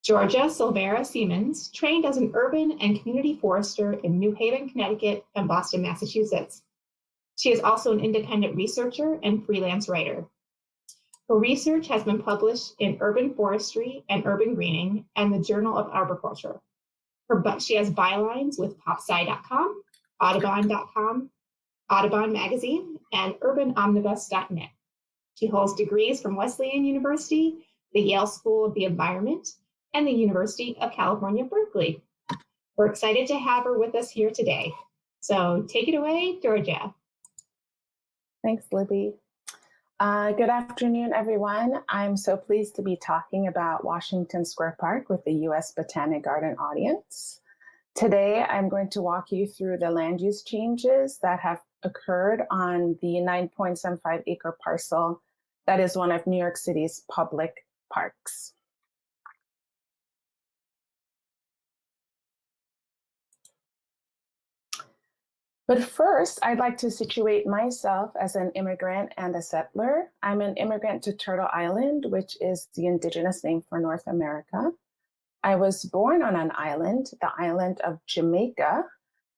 Georgia Silvera Seamans trained as an urban and community forester in New Haven, Connecticut, and Boston, Massachusetts. She is also an independent researcher and freelance writer. Her research has been published in Urban Forestry and Urban Greening and the Journal of Arboriculture. She has bylines with popsci.com, audubon.com, Audubon Magazine, and urbanomnibus.net. She holds degrees from Wesleyan University, the Yale School of the Environment, and the University of California, Berkeley. We're excited to have her with us here today. So take it away, Georgia. Thanks, Libby. Good afternoon, everyone. I'm so pleased to be talking about Washington Square Park with the U.S. Botanic Garden audience. Today, I'm going to walk you through the land use changes that have occurred on the 9.75 acre parcel that is one of New York City's public parks. But first, I'd like to situate myself as an immigrant and a settler. I'm an immigrant to Turtle Island, which is the indigenous name for North America. I was born on an island, the island of Jamaica,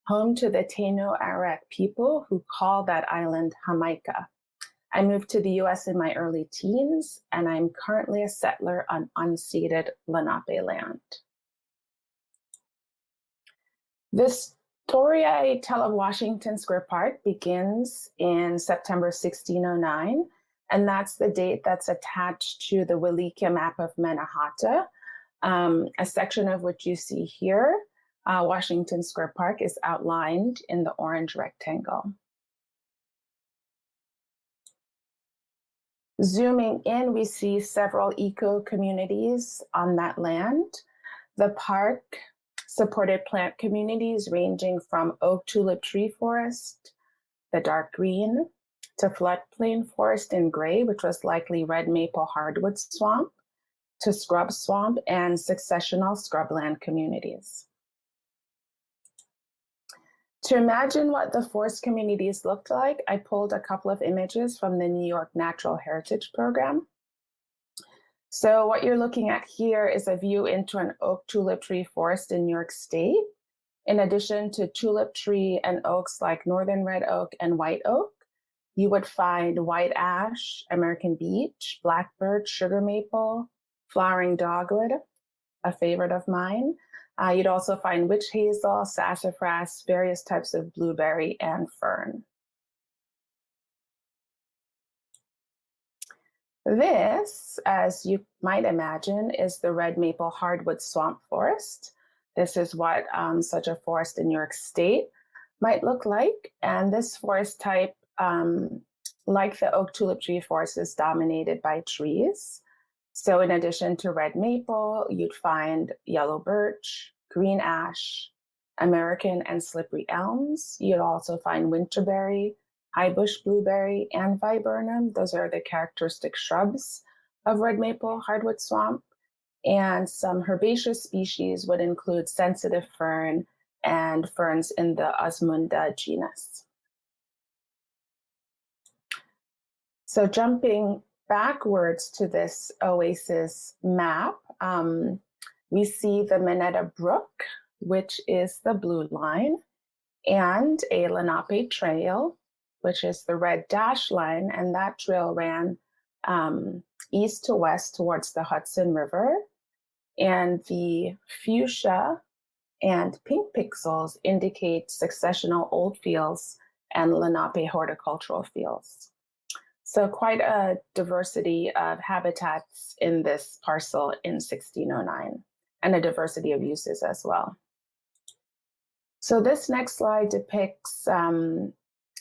home to the Taino-Arawak people who call that island Jamaica. I moved to the US in my early teens, and I'm currently a settler on unceded Lenape land. This story I tell of Washington Square Park begins in September 1609, and that's the date that's attached to the Wallachia map of Mannahatta, a section of which you see here. Washington Square Park is outlined in the orange rectangle. Zooming in, we see several eco-communities on that land. The park supported plant communities ranging from oak tulip tree forest, the dark green, to floodplain forest in gray, which was likely red maple hardwood swamp, to scrub swamp and successional scrubland communities. To imagine what the forest communities looked like, I pulled a couple of images from the New York Natural Heritage Program. So what you're looking at here is a view into an oak tulip tree forest in New York State. In addition to tulip tree and oaks like northern red oak and white oak, you would find white ash, American beech, blackbird, sugar maple, flowering dogwood, a favorite of mine. You'd also find witch hazel, sassafras, various types of blueberry and fern. This, as you might imagine, is the red maple hardwood swamp forest. This is what such a forest in New York State might look like. And this forest type, like the oak tulip tree forest, is dominated by trees. So in addition to red maple, you'd find yellow birch, green ash, American and slippery elms. You'd also find winterberry, high bush blueberry, and viburnum. Those are the characteristic shrubs of red maple hardwood swamp. And some herbaceous species would include sensitive fern and ferns in the Osmunda genus. So jumping backwards to this oasis map, we see the Minetta Brook, which is the blue line, and a Lenape Trail, which is the red dash line, and that trail ran east to west towards the Hudson River. And the fuchsia and pink pixels indicate successional old fields and Lenape horticultural fields. So quite a diversity of habitats in this parcel in 1609, and a diversity of uses as well. So this next slide depicts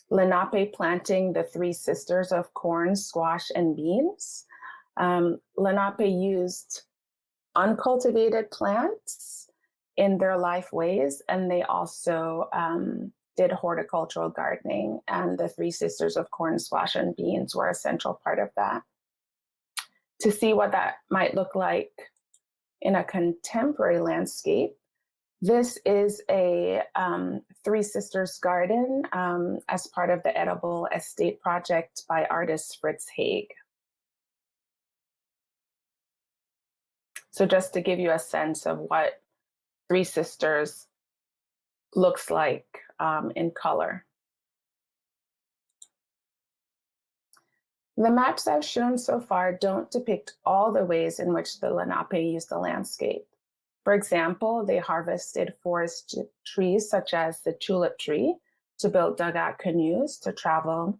Lenape planting the three sisters of corn, squash, and beans. Lenape used uncultivated plants in their life ways, and they also did horticultural gardening, and the three sisters of corn, squash, and beans were a central part of that. To see what that might look like in a contemporary landscape, this is a Three Sisters garden as part of the Edible Estate project by artist Fritz Haig. So just to give you a sense of what Three Sisters looks like in color. The maps I've shown so far don't depict all the ways in which the Lenape used the landscape. For example, they harvested forest trees such as the tulip tree to build dugout canoes to travel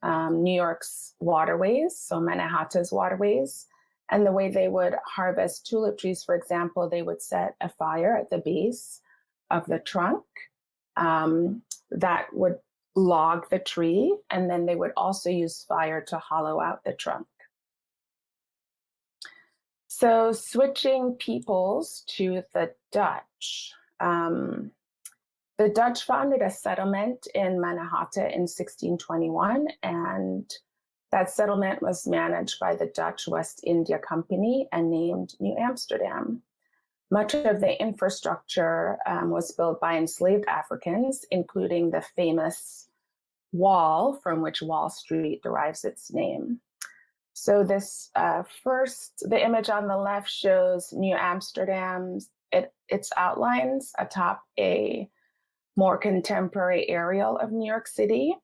New York's waterways, so Mannahatta's waterways. And the way they would harvest tulip trees, for example, they would set a fire at the base of the trunk that would log the tree, and then they would also use fire to hollow out the trunk. So switching peoples to the Dutch. The Dutch founded a settlement in Mannahatta in 1621, and that settlement was managed by the Dutch West India Company and named New Amsterdam. Much of the infrastructure was built by enslaved Africans, including the famous wall from which Wall Street derives its name. So this the image on the left shows New Amsterdam's, its outlines atop a more contemporary aerial of New York City.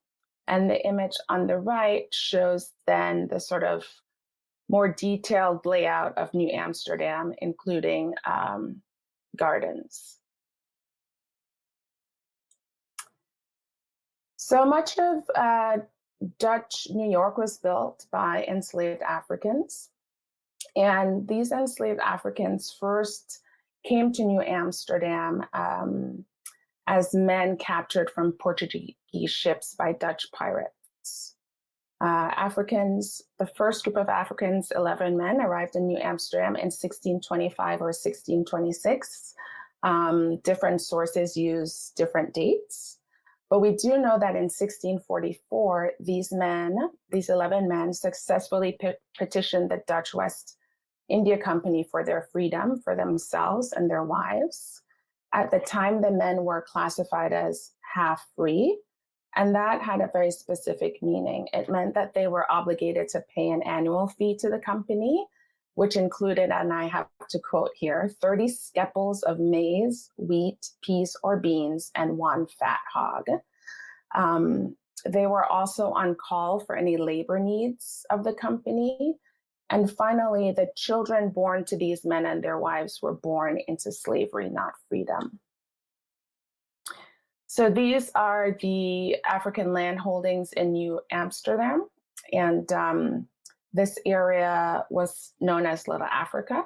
And the image on the right shows then the sort of more detailed layout of New Amsterdam, including gardens. So much of Dutch New York was built by enslaved Africans. And these enslaved Africans first came to New Amsterdam as men captured from Portuguese ships by Dutch pirates. The first group of Africans, 11 men, arrived in New Amsterdam in 1625 or 1626. Different sources use different dates. But we do know that in 1644, these 11 men, successfully petitioned the Dutch West India Company for their freedom for themselves and their wives. At the time, the men were classified as half-free, and that had a very specific meaning. It meant that they were obligated to pay an annual fee to the company, which included, and I have to quote here, 30 skepels of maize, wheat, peas, or beans, and 1 fat hog. They were also on call for any labor needs of the company. And finally, the children born to these men and their wives were born into slavery, not freedom. So these are the African land holdings in New Amsterdam. And this area was known as Little Africa.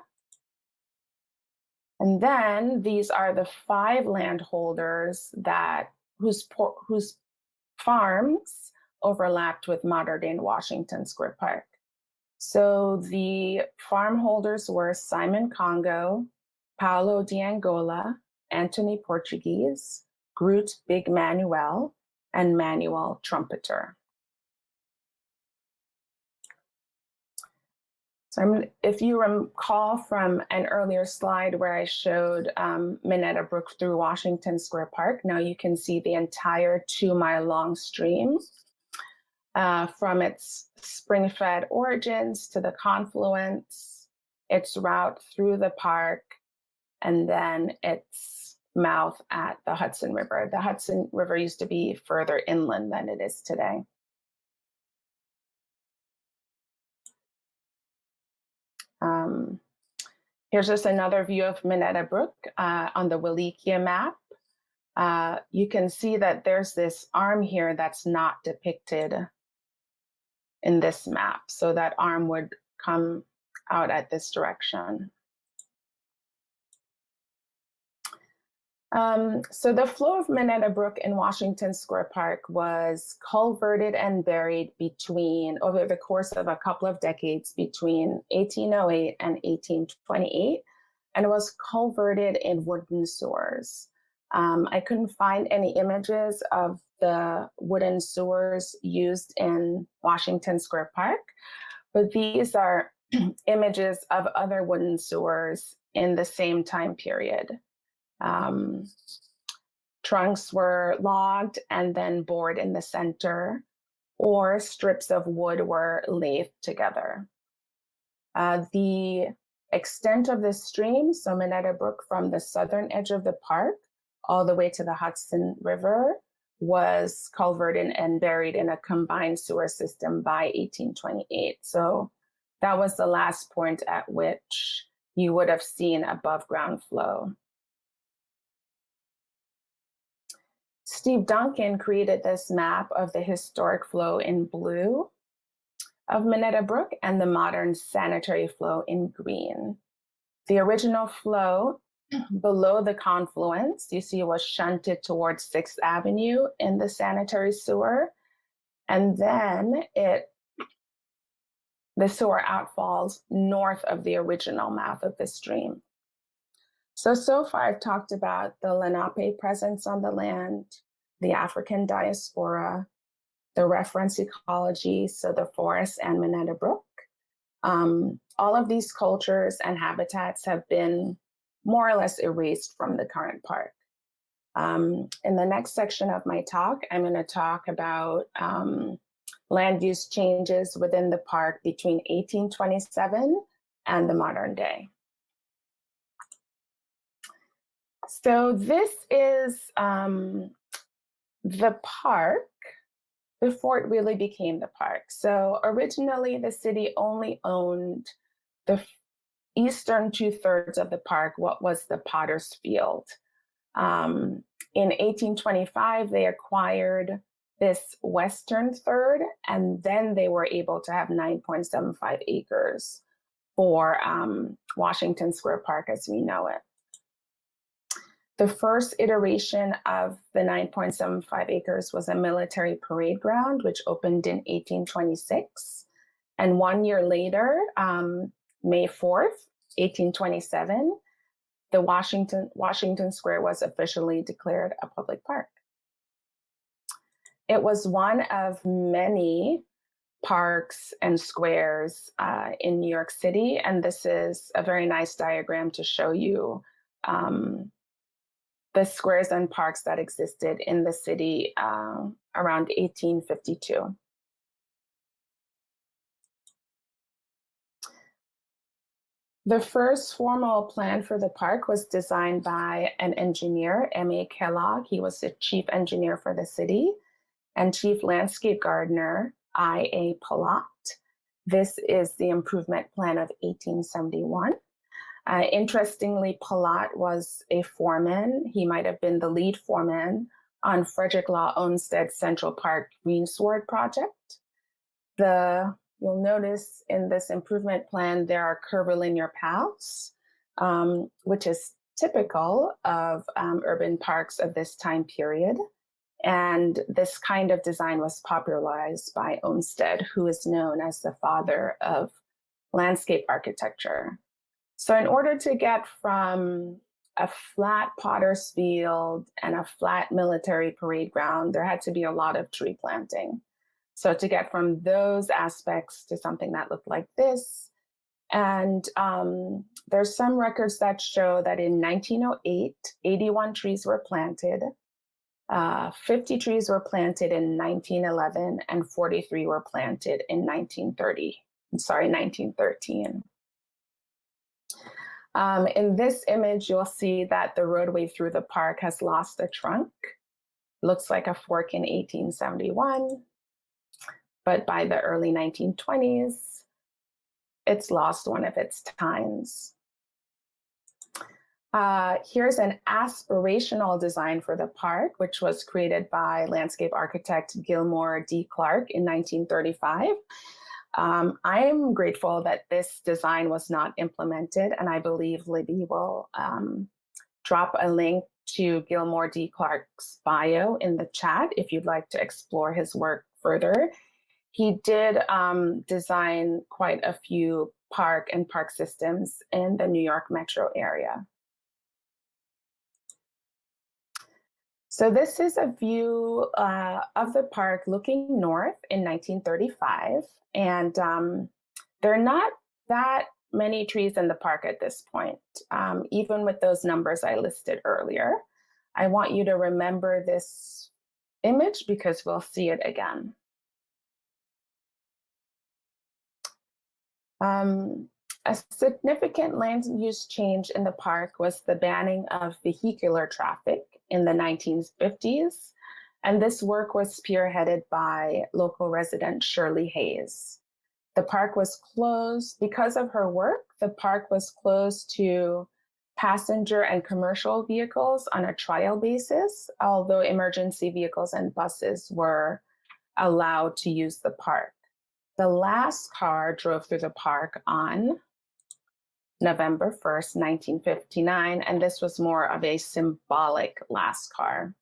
And then these are the 5 landholders whose farms overlapped with modern-day Washington Square Park. So the farm holders were Simon Congo, Paulo de Angola, Anthony Portuguese, Groot Big Manuel, and Manuel Trumpeter. So if you recall from an earlier slide where I showed Minetta Brook through Washington Square Park, now you can see the entire 2-mile-long stream from its spring-fed origins to the confluence, its route through the park, and then its mouth at the Hudson River. The Hudson River used to be further inland than it is today. Here's just another view of Minetta Brook on the Wallachia map. You can see that there's this arm here that's not depicted in this map. So that arm would come out at this direction. So the flow of Minetta Brook in Washington Square Park was culverted and buried over the course of a couple of decades between 1808 and 1828, and was culverted in wooden sewers. I couldn't find any images of the wooden sewers used in Washington Square Park, but these are images of other wooden sewers in the same time period. Trunks were logged and then bored in the center, or strips of wood were lathed together. The extent of the stream, so Minetta Brook from the southern edge of the park all the way to the Hudson River, was culverted and buried in a combined sewer system by 1828. So that was the last point at which you would have seen above ground flow. Steve Duncan created this map of the historic flow in blue of Minetta Brook and the modern sanitary flow in green. The original flow below the confluence, you see, was shunted towards 6th Avenue in the sanitary sewer. And then the sewer outfalls north of the original mouth of the stream. So far I've talked about the Lenape presence on the land, the African diaspora, the reference ecology, so the forest and Minetta Brook. All of these cultures and habitats have been more or less erased from the current park. In the next section of my talk, I'm going to talk about land use changes within the park between 1827 and the modern day. So this is the park before it really became the park. So originally the city only owned the eastern 2/3 of the park, what was the Potter's Field. In 1825, they acquired this western third, and then they were able to have 9.75 acres for Washington Square Park as we know it. The first iteration of the 9.75 acres was a military parade ground, which opened in 1826. And 1 year later, May 4th, 1827, the Washington Square was officially declared a public park. It was one of many parks and squares in New York City, and this is a very nice diagram to show you the squares and parks that existed in the city around 1852. The first formal plan for the park was designed by an engineer, M.A. Kellogg. He was the chief engineer for the city, and chief landscape gardener, I.A. Palat. This is the improvement plan of 1871. Interestingly, Palat was a foreman. He might have been the lead foreman on Frederick Law Olmsted's Central Park Greensward project. You'll notice in this improvement plan, there are curvilinear paths, which is typical of urban parks of this time period. And this kind of design was popularized by Olmsted, who is known as the father of landscape architecture. So in order to get from a flat potter's field and a flat military parade ground, there had to be a lot of tree planting. So to get from those aspects to something that looked like this. And there's some records that show that in 1908, 81 trees were planted, 50 trees were planted in 1911, and 43 were planted in 1913. In this image, you'll see that the roadway through the park has lost a trunk. Looks like a fork in 1871, but by the early 1920s, it's lost one of its tines. Here's an aspirational design for the park, which was created by landscape architect Gilmore D. Clark in 1935. I am grateful that this design was not implemented, and I believe Libby will drop a link to Gilmore D. Clark's bio in the chat if you'd like to explore his work further. He did design quite a few park and park systems in the New York metro area. So this is a view of the park looking north in 1935. And there are not that many trees in the park at this point, even with those numbers I listed earlier. I want you to remember this image because we'll see it again. A significant land use change in the park was the banning of vehicular traffic in the 1950s, and this work was spearheaded by local resident Shirley Hayes. The park was closed because of her work. The park was closed to passenger and commercial vehicles on a trial basis, although emergency vehicles and buses were allowed to use the park. The last car drove through the park on November 1st, 1959, and this was more of a symbolic last car.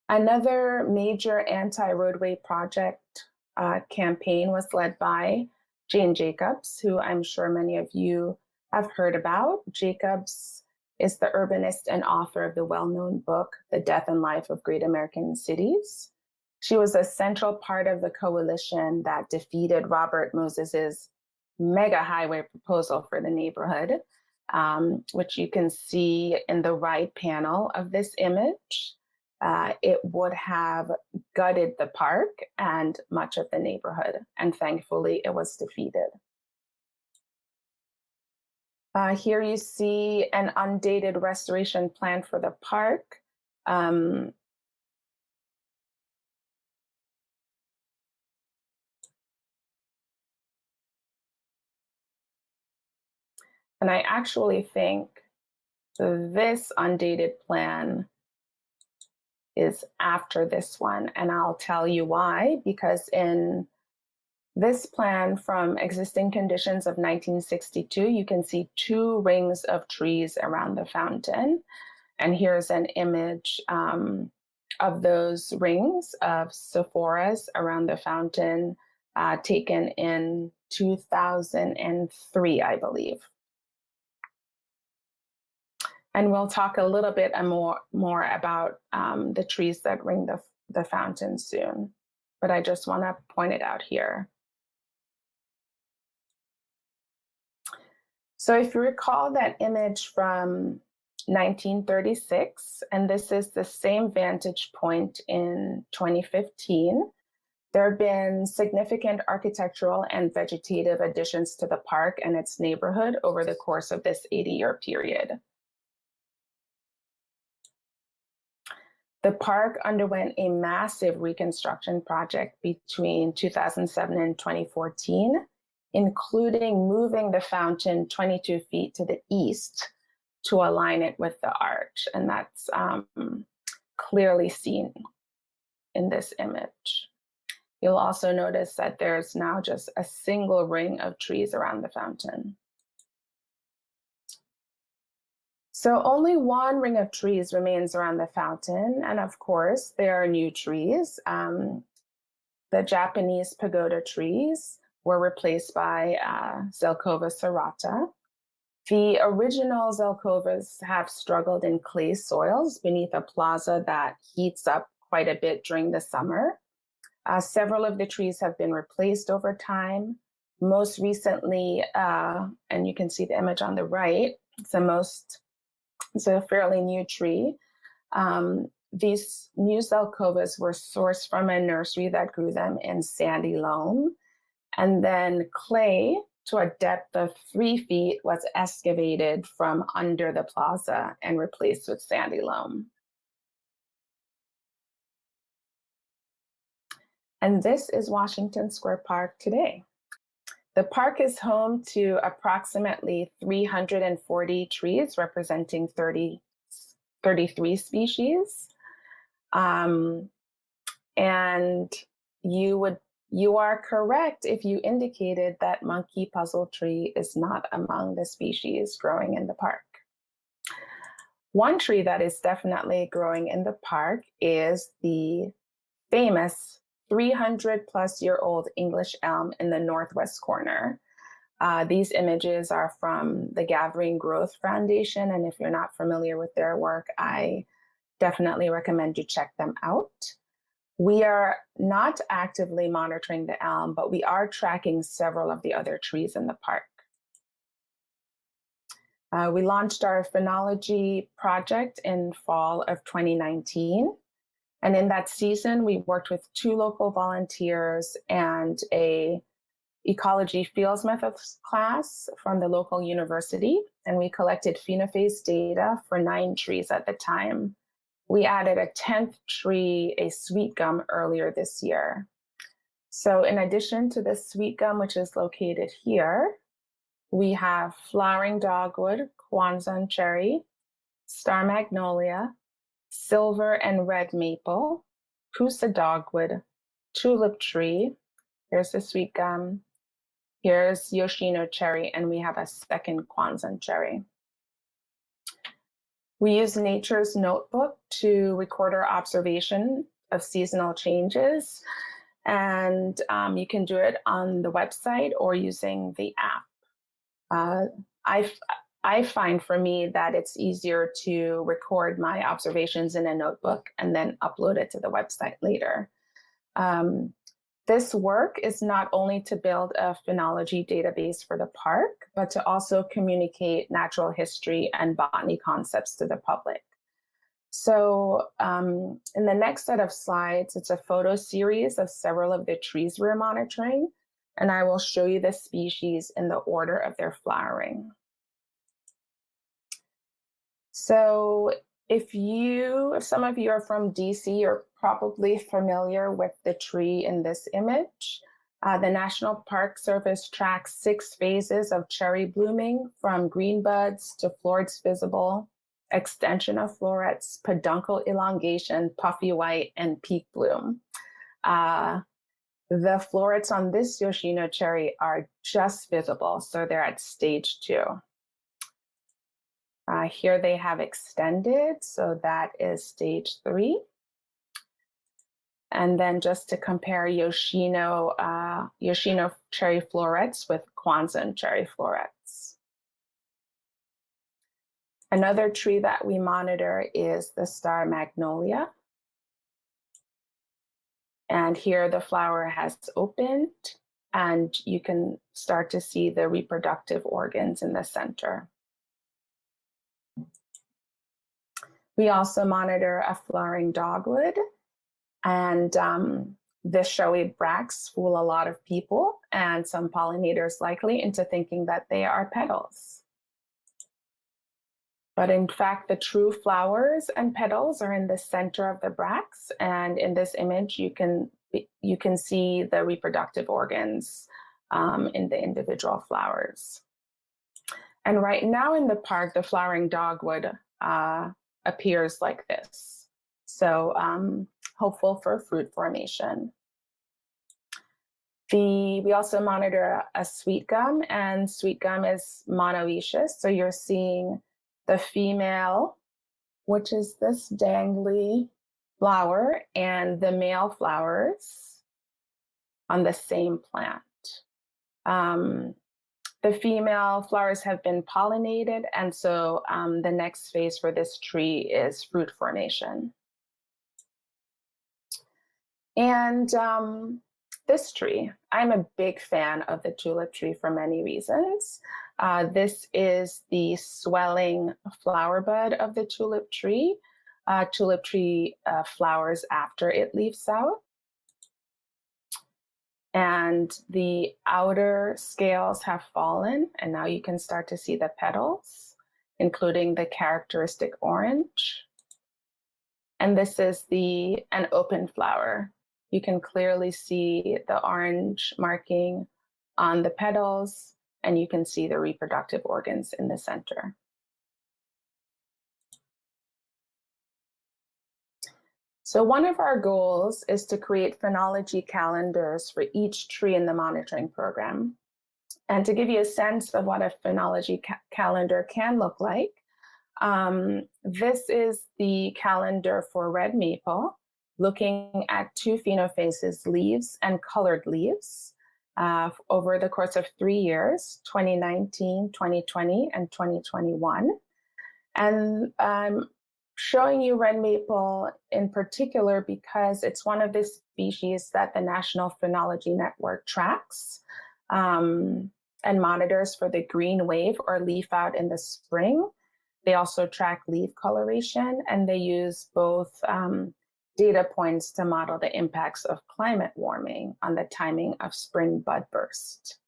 Another major anti-roadway project campaign was led by Jane Jacobs, who I'm sure many of you have heard about. Jacobs is the urbanist and author of the well-known book, The Death and Life of Great American Cities. She was a central part of the coalition that defeated Robert Moses's mega highway proposal for the neighborhood, which you can see in the right panel of this image. It would have gutted the park and much of the neighborhood, and thankfully it was defeated. Here you see an undated restoration plan for the park. And I actually think this undated plan is after this one, and I'll tell you why. Because in this plan from existing conditions of 1962, you can see 2 rings of trees around the fountain. And here's an image of those rings of sephoras around the fountain taken in 2003, I believe. And we'll talk a little bit more about the trees that ring the fountain soon, but I just want to point it out here. So if you recall that image from 1936, and this is the same vantage point in 2015, there have been significant architectural and vegetative additions to the park and its neighborhood over the course of this 80-year period. The park underwent a massive reconstruction project between 2007 and 2014, including moving the fountain 22 feet to the east to align it with the arch. And that's clearly seen in this image. You'll also notice that there's now just a single ring of trees around the fountain. So only 1 ring of trees remains around the fountain. And of course, there are new trees. The Japanese pagoda trees were replaced by Zelkova serrata. The original Zelkovas have struggled in clay soils beneath a plaza that heats up quite a bit during the summer. Several of the trees have been replaced over time. Most recently, and you can see the image on the right, it's a fairly new tree. These new Zelkovas were sourced from a nursery that grew them in sandy loam. And then clay to a depth of 3 feet was excavated from under the plaza and replaced with sandy loam. And this is Washington Square Park today. The park is home to approximately 340 trees representing 33 species. And you are correct if you indicated that monkey puzzle tree is not among the species growing in the park. One tree that is definitely growing in the park is the famous 300-plus-year-old English elm in the northwest corner. These images are from the Gathering Growth Foundation, and if you're not familiar with their work, I definitely recommend you check them out. We are not actively monitoring the elm, but we are tracking several of the other trees in the park. We launched our Phenology project in fall of 2019. And in that season, we worked with 2 local volunteers and a ecology fields methods class from the local university, and we collected phenophase data for 9 trees at the time. We added a 10th tree, a sweet gum, earlier this year. So in addition to the sweet gum, which is located here, we have flowering dogwood, Kwanzaa cherry, star magnolia, silver and red maple, pusa dogwood, tulip tree. Here's the sweet gum. Here's Yoshino cherry, and we have a second Kwanzaa cherry. We use Nature's Notebook to record our observation of seasonal changes, and you can do it on the website or using the app. I find for me that it's easier to record my observations in a notebook and then upload it to the website later. This work is not only to build a phenology database for the park, but to also communicate natural history and botany concepts to the public. So in the next set of slides, it's a photo series of several of the trees we're monitoring, and I will show you the species in the order of their flowering. So if some of you are from DC, you're probably familiar with the tree in this image. The National Park Service tracks 6 phases of cherry blooming, from green buds to florets visible, extension of florets, peduncle elongation, puffy white, and peak bloom. The florets on this Yoshino cherry are just visible, so they're at stage 2. Here they have extended, so that is stage 3. And then just to compare Yoshino cherry florets with Kwanzaa cherry florets. Another tree that we monitor is the star magnolia. And here the flower has opened, and you can start to see the reproductive organs in the center. We also monitor a flowering dogwood, and the showy bracts fool a lot of people and some pollinators likely into thinking that they are petals. But in fact, the true flowers and petals are in the center of the bracts, and in this image, you can see the reproductive organs in the individual flowers. And right now in the park, the flowering dogwood appears like this. So hopeful for fruit formation. We also monitor a sweet gum, and sweet gum is monoecious. So you're seeing the female, which is this dangly flower, and the male flowers on the same plant. The female flowers have been pollinated, and so the next phase for this tree is fruit formation. And this tree, I'm a big fan of the tulip tree for many reasons. This is the swelling flower bud of the tulip tree. Tulip tree flowers after it leaves out. And the outer scales have fallen, and now you can start to see the petals, including the characteristic orange. And this is an open flower. You can clearly see the orange marking on the petals, and you can see the reproductive organs in the center. So one of our goals is to create phenology calendars for each tree in the monitoring program. And to give you a sense of what a phenology calendar can look like, this is the calendar for red maple, looking at 2 phenophases, leaves and colored leaves, over the course of 3 years, 2019, 2020, and 2021. And I'm showing you red maple in particular because it's one of the species that the National Phenology Network tracks and monitors for the green wave or leaf out in the spring. They also track leaf coloration, and they use both data points to model the impacts of climate warming on the timing of spring bud burst.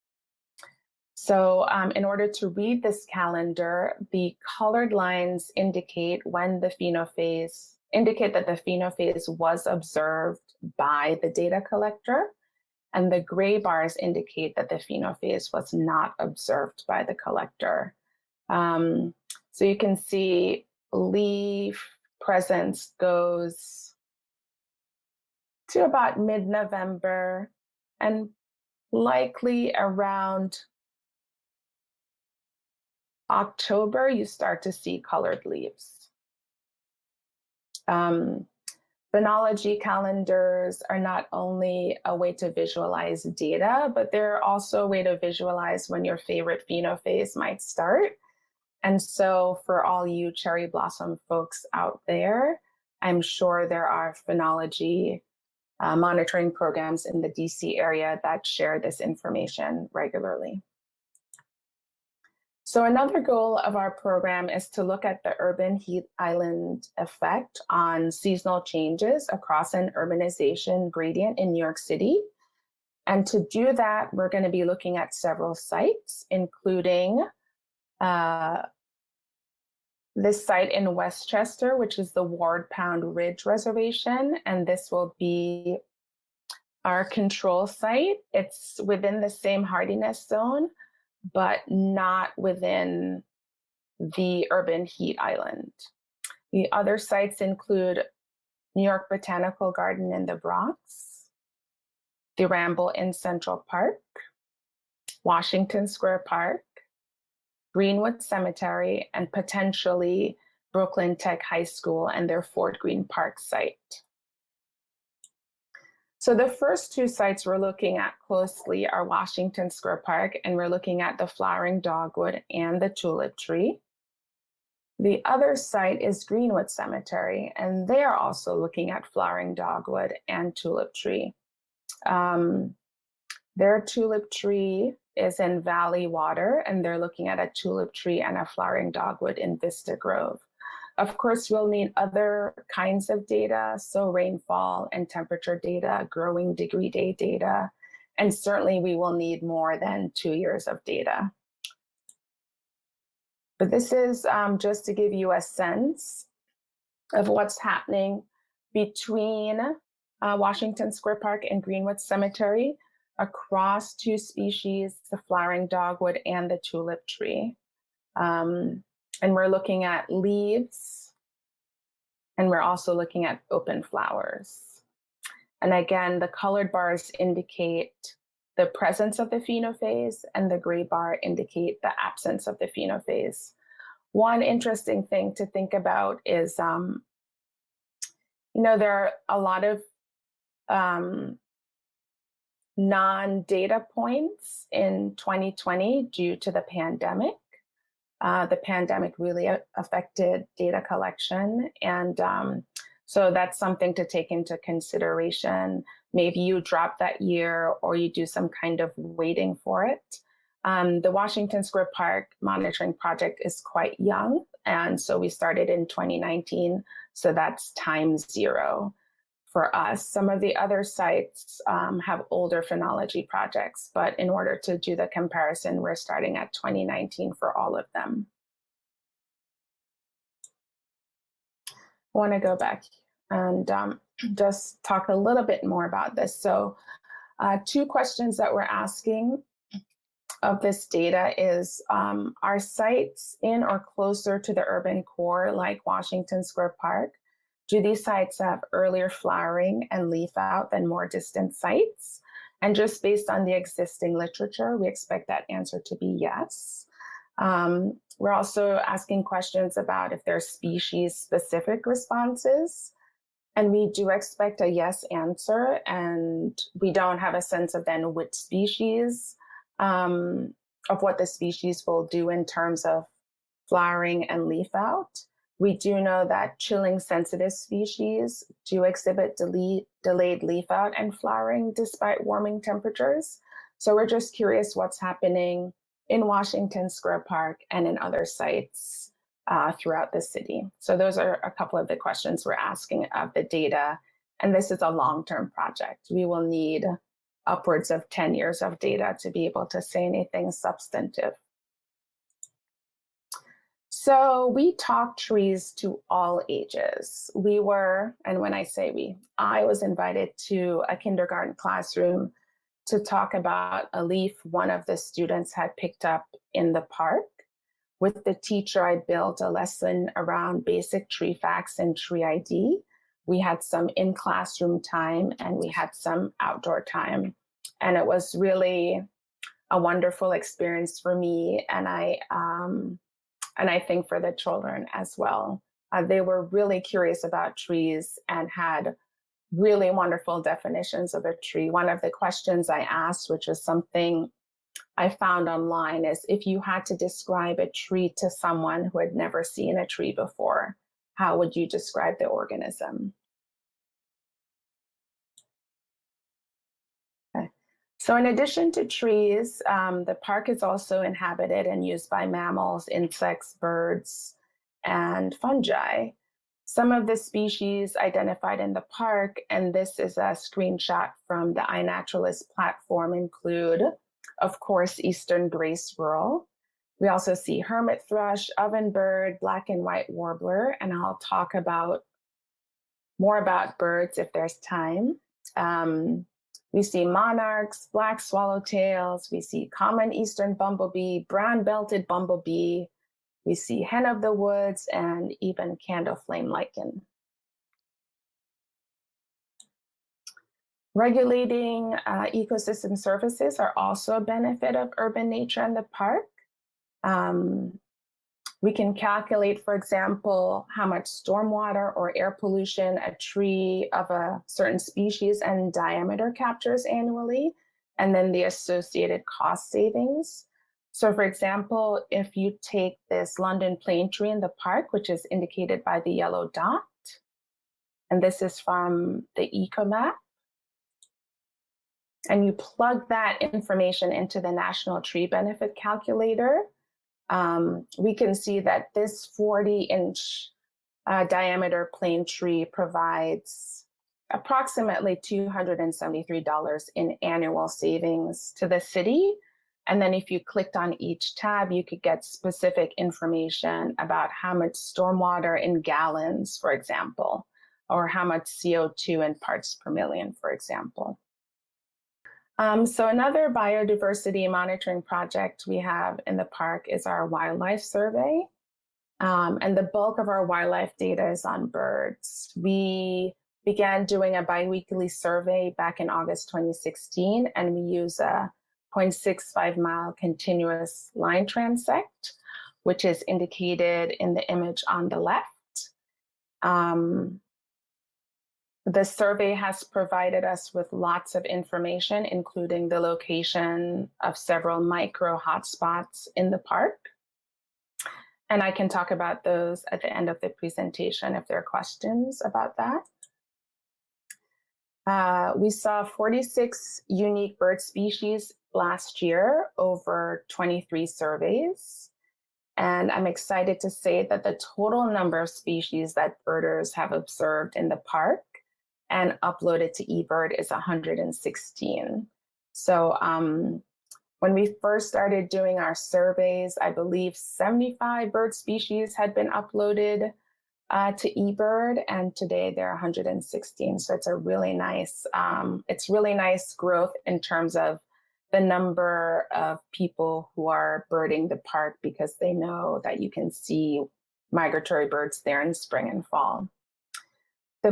So in order to read this calendar, the colored lines indicate when the phenophase, indicate that the phenophase was observed by the data collector, and the gray bars indicate that the phenophase was not observed by the collector. So you can see leaf presence goes to about mid-November, and likely around October, you start to see colored leaves. Phenology calendars are not only a way to visualize data, but they're also a way to visualize when your favorite phenophase might start. And so for all you cherry blossom folks out there, I'm sure there are phenology monitoring programs in the DC area that share this information regularly. So another goal of our program is to look at the urban heat island effect on seasonal changes across an urbanization gradient in New York City. And to do that, we're going to be looking at several sites, including this site in Westchester, which is the Ward Pound Ridge Reservation. And this will be our control site. It's within the same hardiness zone, but not within the urban heat island. The other sites include New York Botanical Garden in the Bronx, the Ramble in Central Park, Washington Square Park, Greenwood Cemetery, and potentially Brooklyn Tech High School and their Fort Greene Park site. So the first two sites we're looking at closely are Washington Square Park, and we're looking at the flowering dogwood and the tulip tree. The other site is Greenwood Cemetery, and they are also looking at flowering dogwood and tulip tree. Their tulip tree is in Valley Water, and they're looking at a tulip tree and a flowering dogwood in Vista Grove. Of course, we'll need other kinds of data, so rainfall and temperature data, growing degree day data, and certainly we will need more than 2 years of data. But this is just to give you a sense of what's happening between Washington Square Park and Greenwood Cemetery across two species, the flowering dogwood and the tulip tree. And we're looking at leaves, and we're also looking at open flowers. And again, the colored bars indicate the presence of the phenophase, and the gray bar indicate the absence of the phenophase. One interesting thing to think about is, there are a lot of non-data points in 2020 due to the pandemic. The pandemic really affected data collection. And so that's something to take into consideration. Maybe you drop that year or you do some kind of waiting for it. The Washington Square Park monitoring project is quite young. And so we started in 2019. So that's time 0 for us. Some of the other sites have older phenology projects, but in order to do the comparison, we're starting at 2019 for all of them. I want to go back and just talk a little bit more about this. So 2 questions that we're asking of this data is, are sites in or closer to the urban core like Washington Square Park? Do these sites have earlier flowering and leaf out than more distant sites? And just based on the existing literature, we expect that answer to be yes. We're also asking questions about if there are species-specific responses. And we do expect a yes answer, and we don't have a sense of then which species, of what the species will do in terms of flowering and leaf out. We do know that chilling sensitive species do exhibit delayed leaf out and flowering despite warming temperatures. So we're just curious what's happening in Washington Square Park and in other sites throughout the city. So those are a couple of the questions we're asking of the data And this is a long-term project. We will need upwards of 10 years of data to be able to say anything substantive. So we taught trees to all ages. We were, and when I say we, I was invited to a kindergarten classroom to talk about a leaf one of the students had picked up in the park. With the teacher, I built a lesson around basic tree facts and tree ID. We had some in-classroom time and we had some outdoor time. And it was really a wonderful experience for me, and I think for the children as well. They were really curious about trees and had really wonderful definitions of a tree. One of the questions I asked, which is something I found online, is if you had to describe a tree to someone who had never seen a tree before, how would you describe the organism? Okay. So in addition to trees, the park is also inhabited and used by mammals, insects, birds, and fungi. Some of the species identified in the park, and this is a screenshot from the iNaturalist platform, include, of course, eastern gray squirrel. We also see hermit thrush, ovenbird, black and white warbler, and I'll talk more about birds if there's time. We see monarchs, black swallowtails, we see common eastern bumblebee, brown-belted bumblebee, we see hen of the woods, and even candle flame lichen. Regulating ecosystem services are also a benefit of urban nature in the park. We can calculate, for example, how much stormwater or air pollution a tree of a certain species and diameter captures annually, and then the associated cost savings. So for example, if you take this London plane tree in the park, which is indicated by the yellow dot, and this is from the EcoMap, and you plug that information into the National Tree Benefit Calculator, we can see that this 40-inch diameter plane tree provides approximately $273 in annual savings to the city. And then if you clicked on each tab, you could get specific information about how much stormwater in gallons, for example, or how much CO2 in parts per million, for example. So another biodiversity monitoring project we have in the park is our wildlife survey. And the bulk of our wildlife data is on birds. We began doing a biweekly survey back in August 2016, and we use a 0.65 mile continuous line transect, which is indicated in the image on the left. The survey has provided us with lots of information, including the location of several micro hotspots in the park. And I can talk about those at the end of the presentation if there are questions about that. We saw 46 unique bird species last year over 23 surveys. And I'm excited to say that the total number of species that birders have observed in the park and uploaded to eBird is 116. So when we first started doing our surveys, I believe 75 bird species had been uploaded to eBird, and today there are 116. So it's a really nice, growth in terms of the number of people who are birding the park, because they know that you can see migratory birds there in spring and fall. The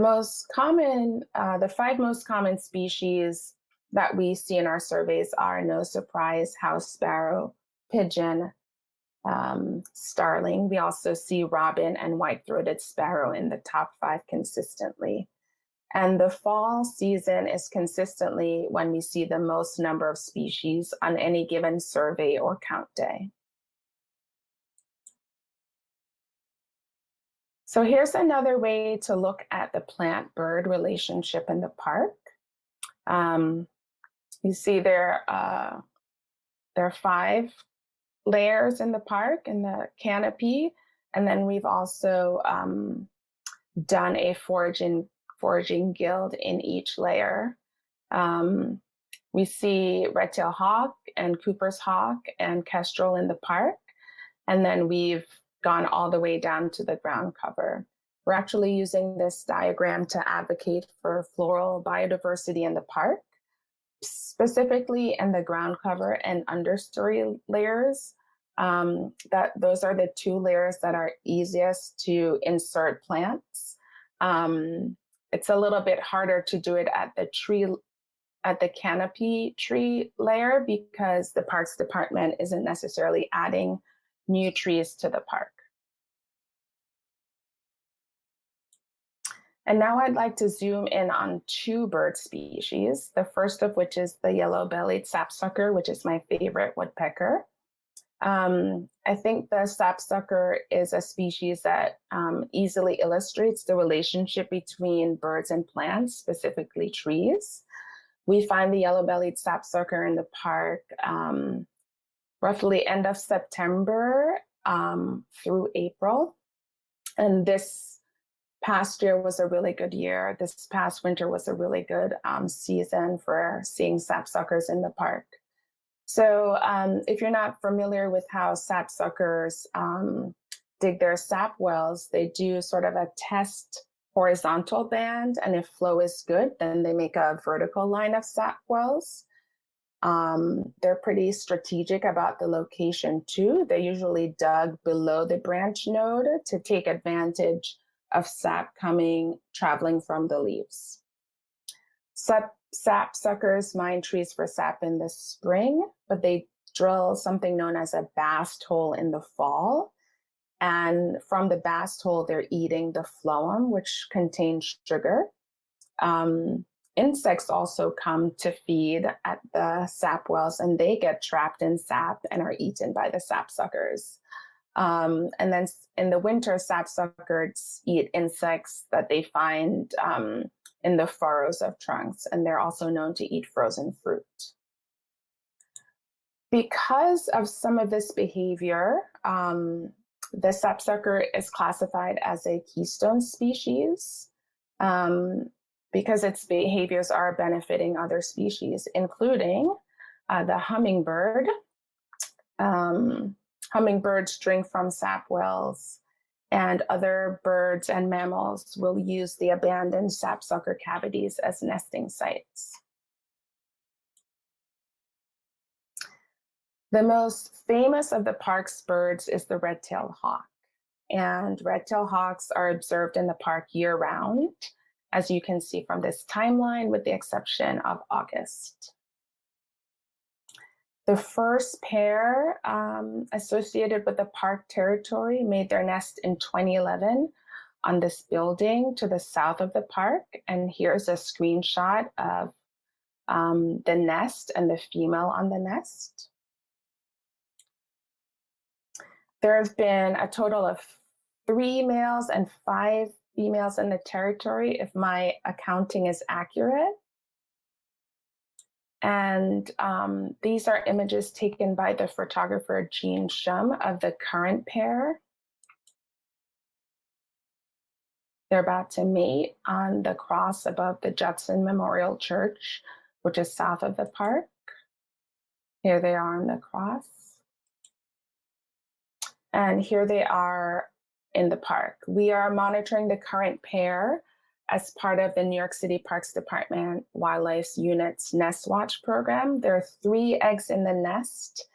five most common species that we see in our surveys are, no surprise, house sparrow, pigeon, starling. We also see robin and white-throated sparrow in the top 5 consistently. And the fall season is consistently when we see the most number of species on any given survey or count day. So here's another way to look at the plant-bird relationship in the park. You see there are 5 layers in the park in the canopy, and then we've also done a foraging foraging guild in each layer. We see red-tailed hawk and Cooper's hawk and kestrel in the park. And then we've gone all the way down to the ground cover. We're actually using this diagram to advocate for floral biodiversity in the park, specifically in the ground cover and understory layers. Those are the two layers that are easiest to insert plants. It's a little bit harder to do it at the canopy tree layer because the Parks Department isn't necessarily adding new trees to the park. And now I'd like to zoom in on two bird species, the first of which is the yellow-bellied sapsucker, which is my favorite woodpecker. I think the sapsucker is a species that easily illustrates the relationship between birds and plants, specifically trees. We find the yellow-bellied sapsucker in the park roughly end of September through April. And this past year was a really good year. This past winter was a really good season for seeing sapsuckers in the park. So if you're not familiar with how sapsuckers dig their sap wells, they do sort of a test horizontal band, and if flow is good, then they make a vertical line of sap wells. They're pretty strategic about the location too. They usually dug below the branch node to take advantage of sap traveling from the leaves. Sapsuckers mine trees for sap in the spring, but they drill something known as a bast hole in the fall. And from the bast hole, they're eating the phloem, which contains sugar. Insects also come to feed at the sap wells, and they get trapped in sap and are eaten by the sapsuckers. And then in the winter, sapsuckers eat insects that they find in the furrows of trunks, and they're also known to eat frozen fruit. Because of some of this behavior, the sapsucker is classified as a keystone species because its behaviors are benefiting other species, including the hummingbird. Hummingbirds drink from sap wells, and other birds and mammals will use the abandoned sapsucker cavities as nesting sites. The most famous of the park's birds is the red-tailed hawk, and red-tailed hawks are observed in the park year-round, as you can see from this timeline, with the exception of August. The first pair associated with the park territory made their nest in 2011 on this building to the south of the park. And here's a screenshot of the nest and the female on the nest. There have been a total of 3 males and 5 females in the territory, if my accounting is accurate. And these are images taken by the photographer Jean Shum of the current pair. They're about to mate on the cross above the Judson Memorial Church, which is south of the park. Here they are on the cross. And here they are in the park. We are monitoring the current pair as part of the New York City Parks Department Wildlife Unit's Nest Watch program. There are 3 eggs in the nest,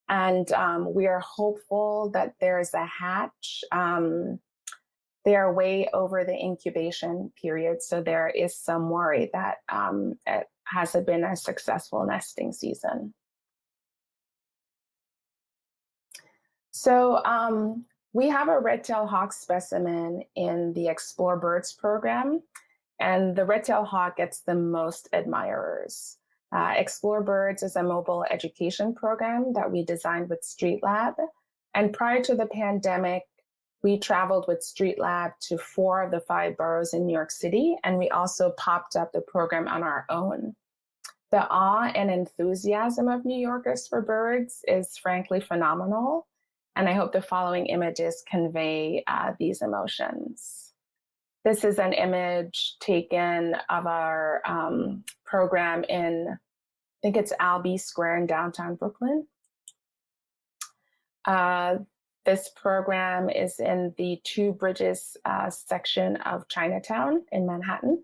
and we are hopeful that there's a hatch. They are way over the incubation period, so there is some worry that it hasn't been a successful nesting season. So we have a red-tailed hawk specimen in the Explore Birds program, and the red-tailed hawk gets the most admirers. Explore Birds is a mobile education program that we designed with Street Lab. And prior to the pandemic, we traveled with Street Lab to 4 of the 5 boroughs in New York City, and we also popped up the program on our own. The awe and enthusiasm of New Yorkers for birds is frankly phenomenal. And I hope the following images convey these emotions. This is an image taken of our program in, I think it's Albee Square in downtown Brooklyn. This program is in the Two Bridges section of Chinatown in Manhattan.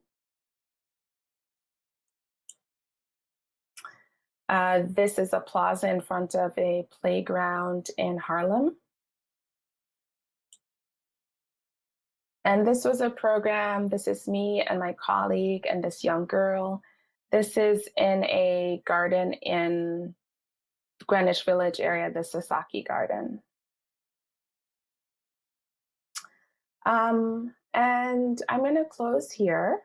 This is a plaza in front of a playground in Harlem. And this was a program, this is me and my colleague and this young girl. This is in a garden in Greenwich Village area, the Sasaki Garden. And I'm going to close here.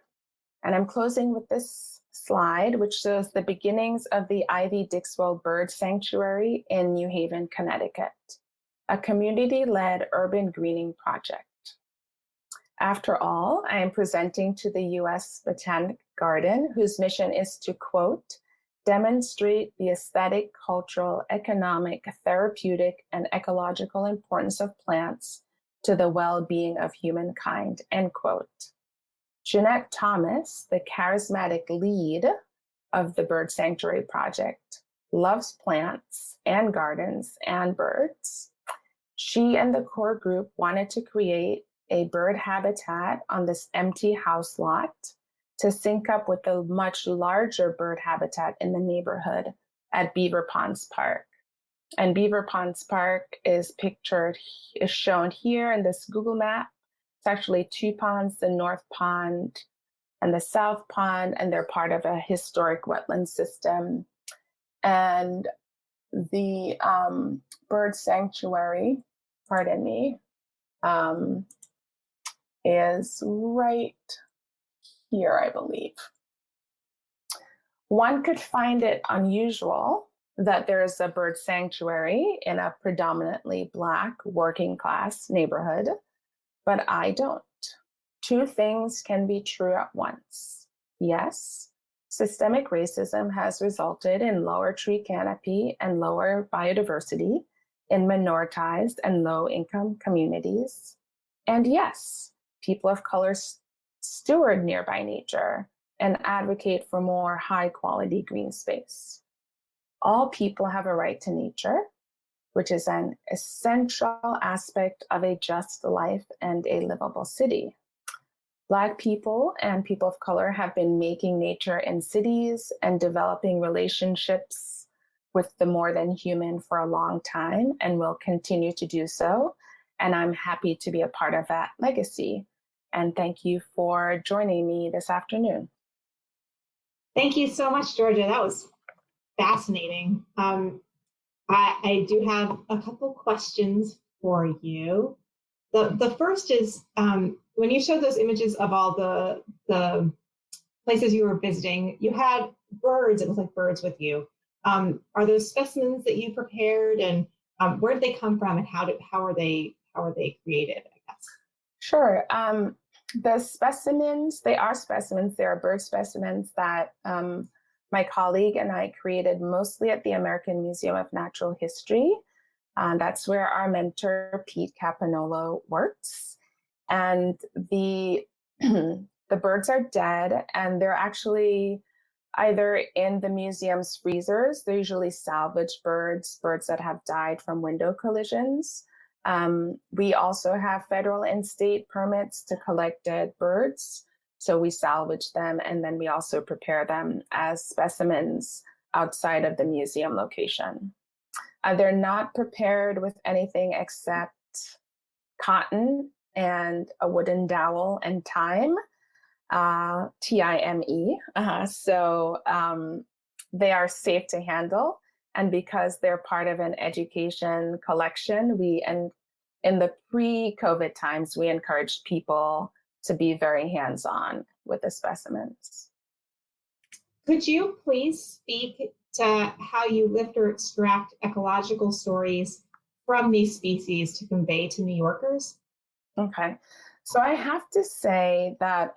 And I'm closing with this slide, which shows the beginnings of the Ivy Dixwell Bird Sanctuary in New Haven, Connecticut, a community-led urban greening project. After all, I am presenting to the U.S. Botanic Garden, whose mission is to, quote, demonstrate the aesthetic, cultural, economic, therapeutic, and ecological importance of plants to the well-being of humankind, end quote. Jeanette Thomas, the charismatic lead of the Bird Sanctuary Project, loves plants and gardens and birds. She and the core group wanted to create a bird habitat on this empty house lot to sync up with the much larger bird habitat in the neighborhood at Beaver Ponds Park. And Beaver Ponds Park is shown here in this Google map. It's actually two ponds, the North Pond and the South Pond, and they're part of a historic wetland system. And the bird sanctuary, pardon me, is right here, I believe. One could find it unusual that there is a bird sanctuary in a predominantly Black working class neighborhood, but I don't. Two things can be true at once. Yes, systemic racism has resulted in lower tree canopy and lower biodiversity in minoritized and low-income communities. And yes, people of color steward nearby nature and advocate for more high-quality green space. All people have a right to nature, which is an essential aspect of a just life and a livable city. Black people and people of color have been making nature in cities and developing relationships with the more than human for a long time and will continue to do so. And I'm happy to be a part of that legacy. And thank you for joining me this afternoon. Thank you so much, Georgia. That was fascinating. I do have a couple questions for you. The first is, when you showed those images of all the places you were visiting, you had birds, it was like birds with you. Are those specimens that you prepared, and where did they come from, and how are they created, I guess? Sure. The specimens, they are specimens. They are bird specimens that my colleague and I created mostly at the American Museum of Natural History. That's where our mentor, Pete Capanolo, works. And the birds are dead, and they're actually either in the museum's freezers. They're usually salvaged birds that have died from window collisions. We also have federal and state permits to collect dead birds. So we salvage them, and then we also prepare them as specimens outside of the museum location. They're not prepared with anything except cotton and a wooden dowel and thyme, T-I-M-E. So they are safe to handle. And because they're part of an education collection, in the pre-COVID times, we encouraged people to be very hands-on with the specimens. Could you please speak to how you lift or extract ecological stories from these species to convey to New Yorkers? Okay, so I have to say that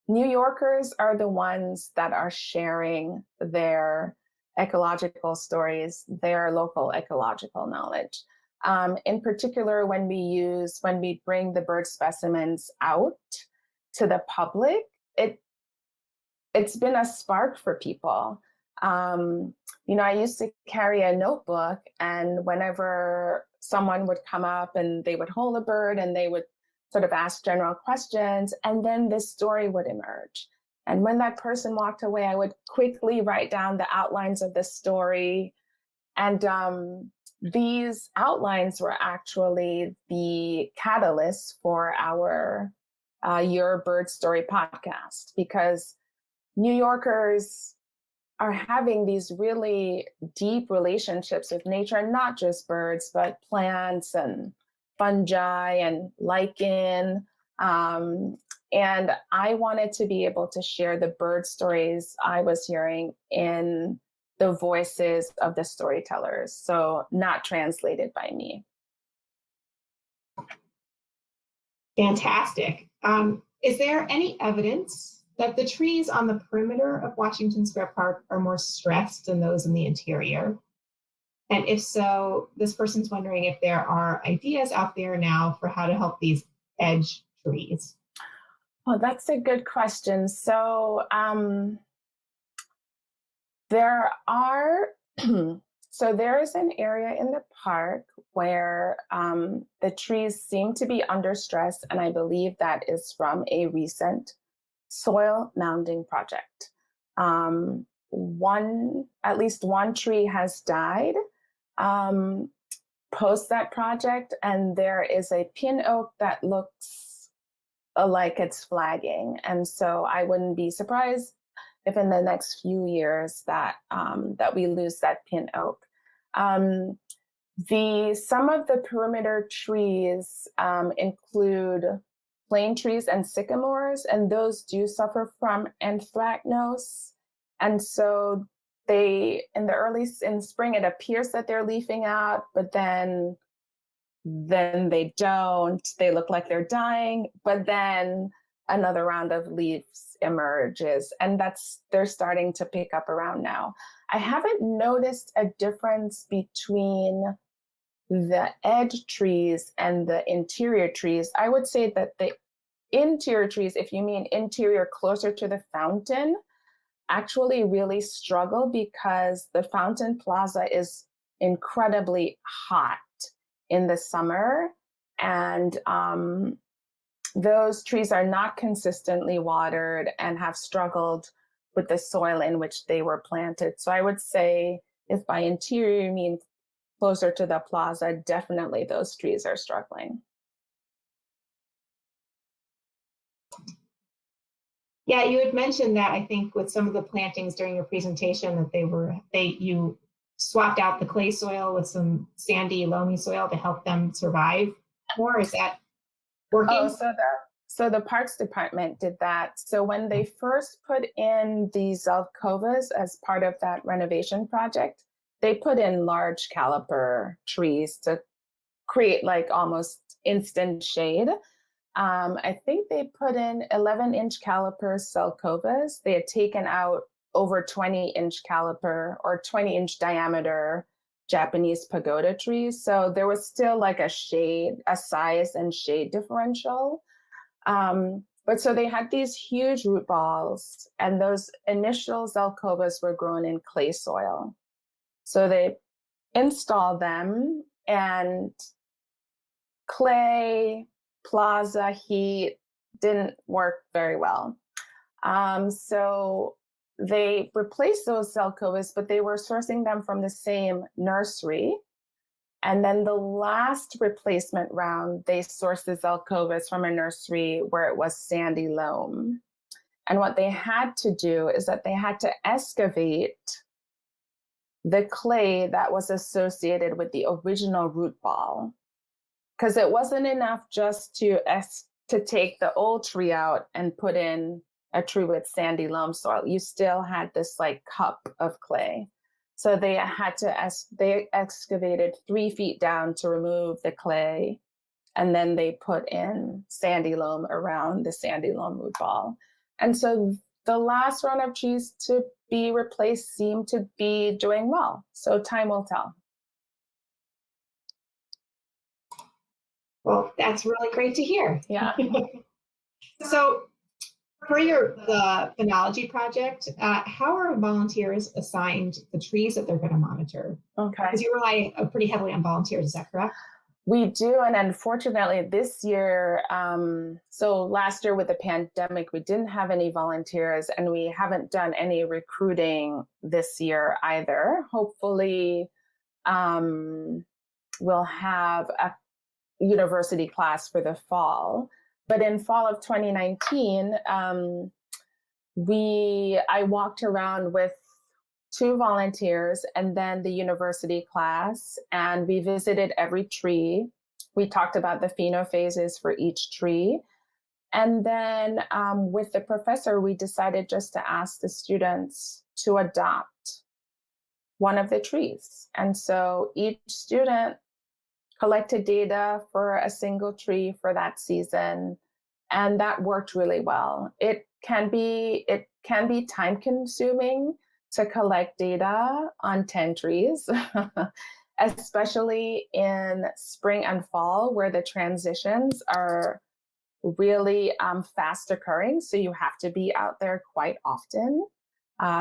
New Yorkers are the ones that are sharing their ecological stories, their local ecological knowledge. In particular, when we bring the bird specimens out to the public, it's been a spark for people. I used to carry a notebook, and whenever someone would come up and they would hold a bird and they would sort of ask general questions, and then this story would emerge. And when that person walked away, I would quickly write down the outlines of the story. And these outlines were actually the catalyst for our Your Bird Story podcast, because New Yorkers are having these really deep relationships with nature, and not just birds, but plants and fungi and lichen. And I wanted to be able to share the bird stories I was hearing in the voices of the storytellers, so not translated by me. Fantastic. Is there any evidence that the trees on the perimeter of Washington Square Park are more stressed than those in the interior? And if so, this person's wondering if there are ideas out there now for how to help these edge trees. Well, that's a good question. So there is an area in the park where the trees seem to be under stress, and I believe that is from a recent soil mounding project. At least one tree has died post that project, and there is a pin oak that looks like it's flagging. And so I wouldn't be surprised if in the next few years that we lose that pin oak. Some of the perimeter trees include plane trees and sycamores, and those do suffer from anthracnose. And so in spring, it appears that they're leafing out, but then they don't. They look like they're dying, but then another round of leaves emerges, and they're starting to pick up around now. I haven't noticed a difference between the edge trees and the interior trees. I would say that the interior trees, if you mean interior closer to the fountain, actually really struggle because the fountain plaza is incredibly hot in the summer, and those trees are not consistently watered and have struggled with the soil in which they were planted. So I would say, if by interior you mean closer to the plaza, definitely those trees are struggling. Yeah, you had mentioned that, I think, with some of the plantings during your presentation, that you swapped out the clay soil with some sandy, loamy soil to help them survive more. Is that working? Oh, so the Parks Department did that. So when they first put in the Zelkovas as part of that renovation project, they put in large caliper trees to create like almost instant shade. I think they put in 11-inch caliper Zelkovas. They had taken out over 20-inch caliper or 20-inch diameter Japanese pagoda trees. So there was still like a size and shade differential. But so they had these huge root balls, and those initial Zelkovas were grown in clay soil. So they installed them, and clay, plaza, heat didn't work very well. So they replaced those Zelkovas, but they were sourcing them from the same nursery. And then the last replacement round, they sourced the Zelkovas from a nursery where it was sandy loam. And what they had to do is that they had to excavate the clay that was associated with the original root ball, because it wasn't enough just to take the old tree out and put in a tree with sandy loam soil. You still had this like cup of clay. So they excavated 3 feet down to remove the clay, and then they put in sandy loam around the sandy loam root ball. And so the last round of trees to be replaced seem to be doing well. So time will tell. Well, that's really great to hear. Yeah. So for the phenology project, how are volunteers assigned the trees that they're going to monitor? Okay. Because you rely pretty heavily on volunteers, is that correct? We do, and unfortunately this year, so last year with the pandemic, we didn't have any volunteers, and we haven't done any recruiting this year either. Hopefully, we'll have a university class for the fall. But in fall of 2019, I walked around with 2 volunteers and then the university class, and we visited every tree. We talked about the phenophases for each tree. And then with the professor, we decided just to ask the students to adopt one of the trees. And so each student collected data for a single tree for that season, and that worked really well. It can be time consuming to collect data on 10 trees, especially in spring and fall, where the transitions are really fast occurring. So you have to be out there quite often.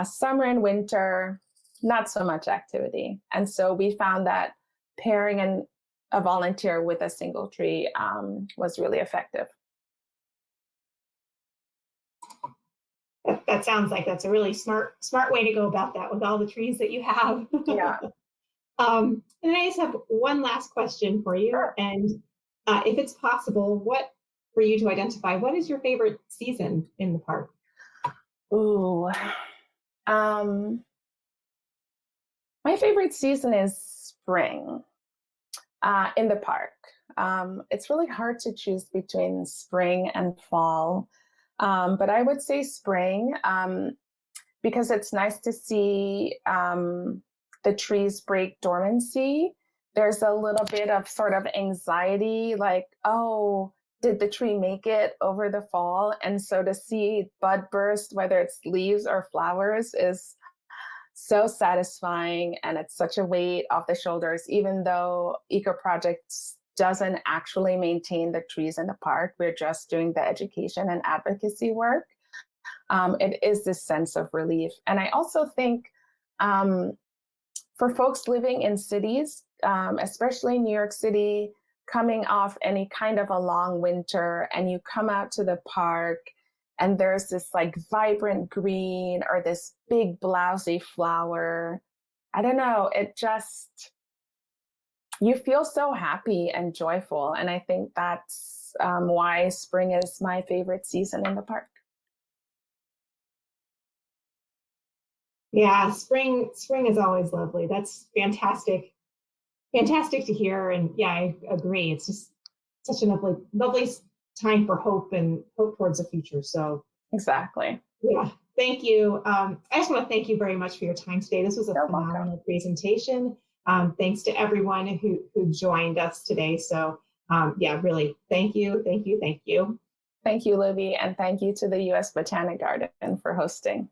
Summer and winter, not so much activity. And so we found that pairing a volunteer with a single tree was really effective. That sounds like that's a really smart way to go about that with all the trees that you have. Yeah. And I just have one last question for you. Sure. And if it's possible, for you to identify, what is your favorite season in the park? Ooh. My favorite season is spring in the park. It's really hard to choose between spring and fall. But I would say spring, because it's nice to see the trees break dormancy. There's a little bit of sort of anxiety, like, oh, did the tree make it over the fall? And so to see bud burst, whether it's leaves or flowers, is so satisfying. And it's such a weight off the shoulders, even though Eco Projects doesn't actually maintain the trees in the park. We're just doing the education and advocacy work. It is this sense of relief. And I also think for folks living in cities, especially New York City, coming off any kind of a long winter, and you come out to the park and there's this like vibrant green or this big blousy flower, I don't know, you feel so happy and joyful. And I think that's why spring is my favorite season in the park. Yeah, spring is always lovely. That's fantastic to hear. And yeah, I agree. It's just such a lovely time for hope and hope towards the future. So exactly. Yeah, thank you. I just want to thank you very much for your time today. This was a phenomenal presentation. Thanks to everyone who joined us today. So yeah, really, thank you. Thank you, Libby, and thank you to the U.S. Botanic Garden for hosting.